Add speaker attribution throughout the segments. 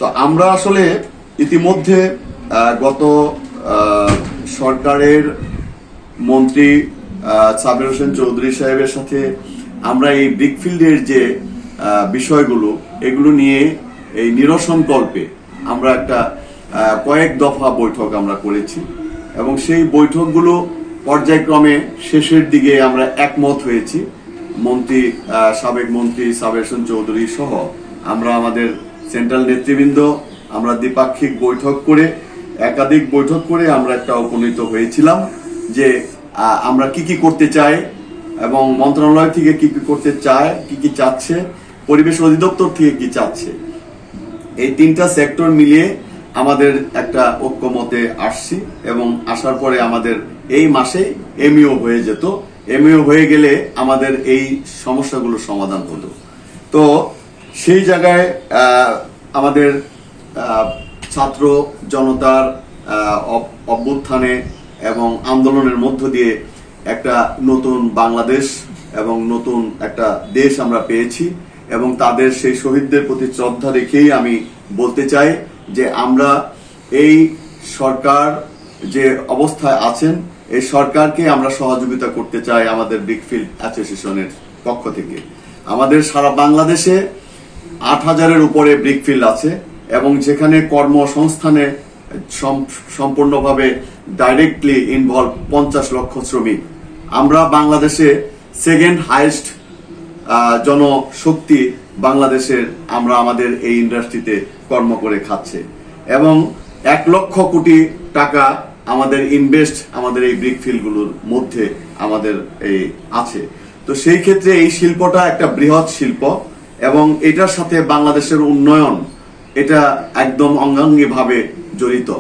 Speaker 1: তো আমরা আসলে ইতিমধ্যে গত সরকারের মন্ত্রী সাবের হোসেন চৌধুরী সাহেবের সাথে আমরা এই ব্রিকফিল্ডের যে বিষয়গুলো এগুলো নিয়ে এই নিরসনকল্পে আমরা একটা কয়েক দফা বৈঠক আমরা করেছি এবং সেই বৈঠকগুলো পর্যায়ক্রমে শেষের দিকে আমরা একমত হয়েছি। সাবেক মন্ত্রী সাবের হোসেন চৌধুরী সহ আমরা আমাদের সেন্ট্রাল নেতৃবৃন্দ আমরা দ্বিপাক্ষিক একাধিক বৈঠক করে আমরা একটা উপনীত হয়েছিলাম যে আমরা কি করতে চাই এবং মন্ত্রণালয় থেকে কি করতে চায়, কি চাচ্ছে, পরিবেশ অধিদপ্তর থেকে কি চাচ্ছে, এই তিনটা সেক্টর মিলিয়ে আমাদের একটা ঐক্যমতে আসছি এবং আসার পরে আমাদের এই মাসে এমইও হয়ে যেত। এমইও হয়ে গেলে আমাদের এই সমস্যাগুলো সমাধান হতো। তো সেই জায়গায় আমাদের ছাত্র জনতার অভ্যুত্থানে এবং আন্দোলনের মধ্য দিয়ে একটা নতুন বাংলাদেশ এবং নতুন একটা দেশ আমরা পেয়েছি এবং তাদের সেই শহীদদের প্রতি শ্রদ্ধা রেখেই আমি বলতে চাই যে আমরা এই সরকার যে অবস্থায় আছেন এই সরকারকে আমরা সহযোগিতা করতে চাই আমাদের ব্রিকফিল্ড অ্যাসোসিয়েশনের পক্ষ থেকে। আমাদের সারা বাংলাদেশে ৮,০০০-এর উপরে ব্রিকফিল্ড আছে এবং যেখানে কর্মসংস্থানে সম্পূর্ণভাবে ডাইরেক্টলি ইনভলভ ৫০ লক্ষ শ্রমিক। আমরা বাংলাদেশে সেকেন্ড হাইয়েস্ট জনশক্তি বাংলাদেশের, আমরা আমাদের এই ইন্ডাস্ট্রিতে কর্ম করে খাচ্ছে এবং ১ লক্ষ কোটি টাকা আমাদের ইনভেস্ট আমাদের এই ব্রিকফিল্ডগুলোর মধ্যে আমাদের এই আছে। তো সেই ক্ষেত্রে এই শিল্পটা একটা বৃহৎ শিল্প এবং এটার সাথে বাংলাদেশের উন্নয়ন এটা একদম অঙ্গাঙ্গিভাবে জড়িত।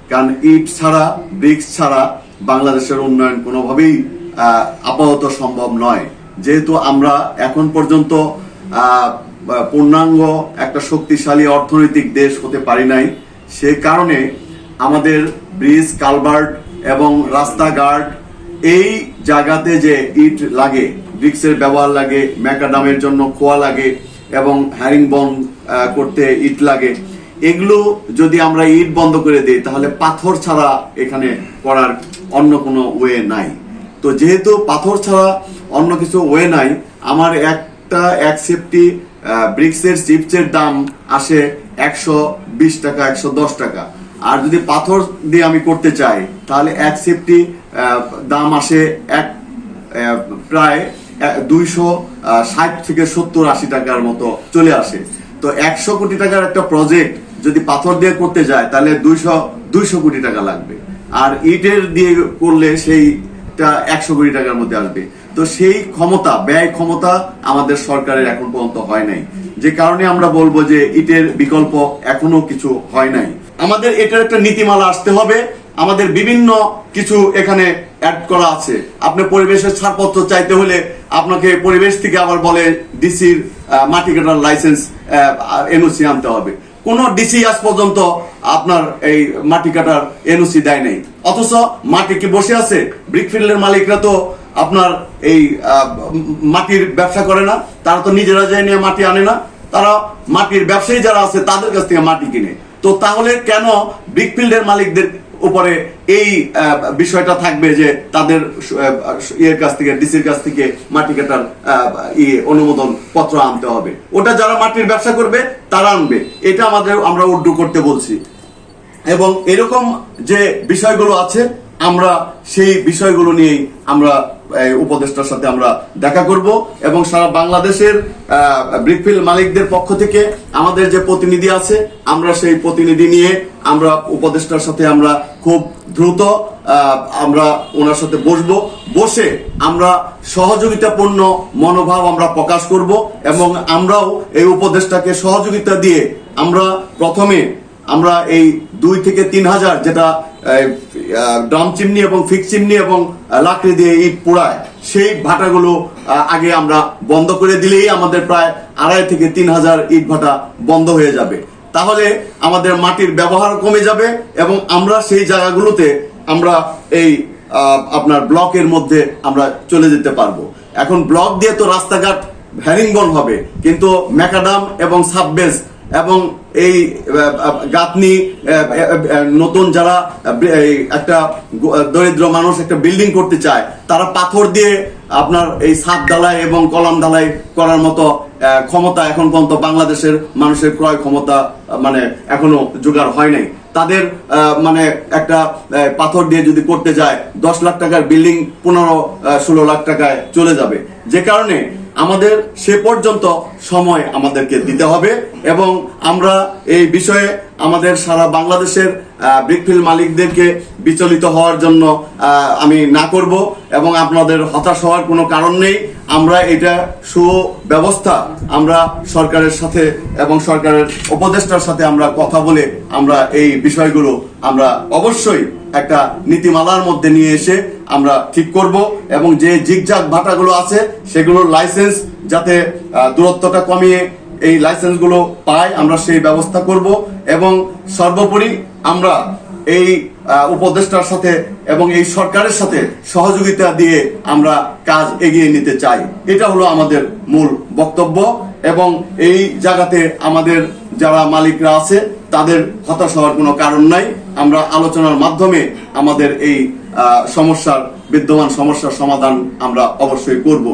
Speaker 1: কারণ ইট ছাড়া, ব্রিক্স ছাড়া বাংলাদেশের উন্নয়ন কোনোভাবেই আপাতত সম্ভব নয়। যেহেতু আমরা এখন পর্যন্ত পূর্ণাঙ্গ একটা শক্তিশালী অর্থনৈতিক দেশ হতে পারি নাই, সে কারণে আমাদের ব্রিজ, কালভার্ট এবং রাস্তাঘাট এই জায়গাতে যে ইট লাগে, ব্রিক্সের ব্যবহার লাগে, ম্যাকাডামের জন্য খোয়া লাগে এবং হ্যারিংবন করতে ইট লাগে, এগুলো যদি আমরা ইট বন্ধ করে দিই তাহলে পাথর ছাড়া এখানে করার অন্য কোনো ওয়ে নাই। তো যেহেতু পাথর ছাড়া অন্য কিছু ওয়ে নাই, আমার এক সেফটি ব্রিক্সের চিপসের দাম আসে ১২০ টাকা, ১১০ টাকা। আর যদি পাথর দিয়ে আমি করতে চাই তাহলে এক সেফটি দাম আসে প্রায় ২৬০ থেকে ৭০-৮০ টাকার মতো চলে আসে। তো ১০০ কোটি টাকার একটা প্রজেক্ট যদি পাথর দিয়ে করতে যায় তাহলে ২০০ কোটি টাকা লাগবে, আর ইটের দিয়ে করলে সেইটা ১০০ কোটি টাকার মধ্যে আসবে। তো সেই ব্যয় ক্ষমতা আমাদের সরকারের এখন পর্যন্ত হয় নাই, যে কারণে আমরা বলবো যে ইটের বিকল্প এখনো কিছু হয় নাই। আমাদের এটার একটা নীতিমালা আসতে হবে। আমাদের বিভিন্ন কিছু এখানে অ্যাড করা আছে। আপনি পরিবেশের ছাড়পত্র চাইতে হলে আপনাকে পরিবেশ থেকে আবার বলে ডিসির মাটি কাটার লাইসেন্স, এনওসি আনতে হবে। কোন ডিসি আজ পর্যন্ত আপনার এই মাটি কাটার এনওসি দেয় নাই। অথচ মাটি কি বসে আছে? ব্রিকফিল্ডের মালিকরা তো আপনার এই মাটির ব্যবসা করে না, তারা তো নিজেরা যায় নিয়ে মাটি আনে না, তারা মাটির ব্যবসায়ী যারা আছে তাদের কাছ থেকে মাটি কিনে। তো তাহলে কেন ব্রিকফিল্ডের মালিকদের উপরে এই বিষয়টা থাকবে যে তাদের কাছ থেকে, ডিসির কাছ থেকে মাটি কাটার অনুমোদন পত্র আনতে হবে? ওটা যারা মাটির ব্যবসা করবে তারা আনবে। এটা আমরা উড্ডু করতে বলছি। এবং এরকম যে বিষয়গুলো আছে আমরা সেই বিষয়গুলো নিয়েই আমরা উপদেষ্টার সাথে আমরা দেখা করব এবং সারা বাংলাদেশের ব্রিকফিল্ড মালিকদের পক্ষ থেকে আমাদের যে প্রতিনিধি আছে আমরা সেই প্রতিনিধি নিয়ে আমরা উপদেষ্টার সাথে আমরা খুব দ্রুত আমরা ওনার সাথে বসে আমরা সহযোগিতাপূর্ণ মনোভাব আমরা প্রকাশ করব এবং আমরাও এই উপদেষ্টাকে সহযোগিতা দিয়ে আমরা প্রথমে আমরা এই ২ থেকে ৩ হাজার যেটা ড্রাম চিমনি এবং ফিক্স চিমনি এবং লাকড়ি দিয়ে ইট পোড়ায় সেই ভাটাগুলো আগে আমরা বন্ধ করে দিলেই আমাদের প্রায় ২.৫ থেকে ৩ হাজার ইট ভাটা বন্ধ হয়ে যাবে। তাহলে আমাদের মাটির ব্যবহার কমে যাবে এবং আমরা সেই জায়গাগুলোতে আমরা এই আপনার ব্লকের মধ্যে আমরা চলে যেতে পারবো। এখন ব্লক দিয়ে তো রাস্তাঘাট হ্যারিংবন হবে, কিন্তু ম্যাকাডাম এবং সাববেস এবং এই গাঁথনি নতুন যারা একটা দরিদ্র মানুষ একটা বিল্ডিং করতে চায়, তারা পাথর দিয়ে আপনার এই ছাদ ঢালাই এবং কলাম ঢালাই করার মতো ক্ষমতা এখন পর্যন্ত বাংলাদেশের মানুষের ক্রয় ক্ষমতা মানে এখনো জোগাড় হয় নাই। তাদের মানে একটা পাথর দিয়ে যদি করতে যায় 10 লাখ টাকার বিল্ডিং 15-16 লাখ টাকায় চলে যাবে, যে কারণে আমাদের সে পর্যন্ত সময় আমাদেরকে দিতে হবে এবং আমরা এই বিষয়ে আমাদের সারা বাংলাদেশের ব্রিকফিল্ড মালিকদেরকে বিচলিত হওয়ার জন্য আমি না করব এবং আপনাদের হতাশ হওয়ার কোনো কারণ নেই। আমরা এটা সুব্যবস্থা আমরা সরকারের সাথে এবং সরকারের উপদেষ্টার সাথে আমরা কথা বলে আমরা এই বিষয়গুলো আমরা অবশ্যই একটা নীতিমালার মধ্যে নিয়ে এসে আমরা ঠিক করব এবং যে জিগজাগ ভাটাগুলো আছে সেগুলোর লাইসেন্স যাতে দূরত্বটা কমিয়ে এই লাইসেন্সগুলো পায় আমরা সেই ব্যবস্থা করব এবং সর্বোপরি আমরা এই উপদেষ্টার সাথে এবং এই সরকারের সাথে সহযোগিতা দিয়ে আমরা কাজ এগিয়ে নিতে চাই। এটা হলো আমাদের মূল বক্তব্য এবং এই জায়গাতে আমাদের যারা মালিকরা আছে তাদের হতাশ হওয়ার কোনো কারণ নাই। আমরা আলোচনার মাধ্যমে আমাদের এই বিদ্যমান সমস্যার সমাধান আমরা অবশ্যই করব।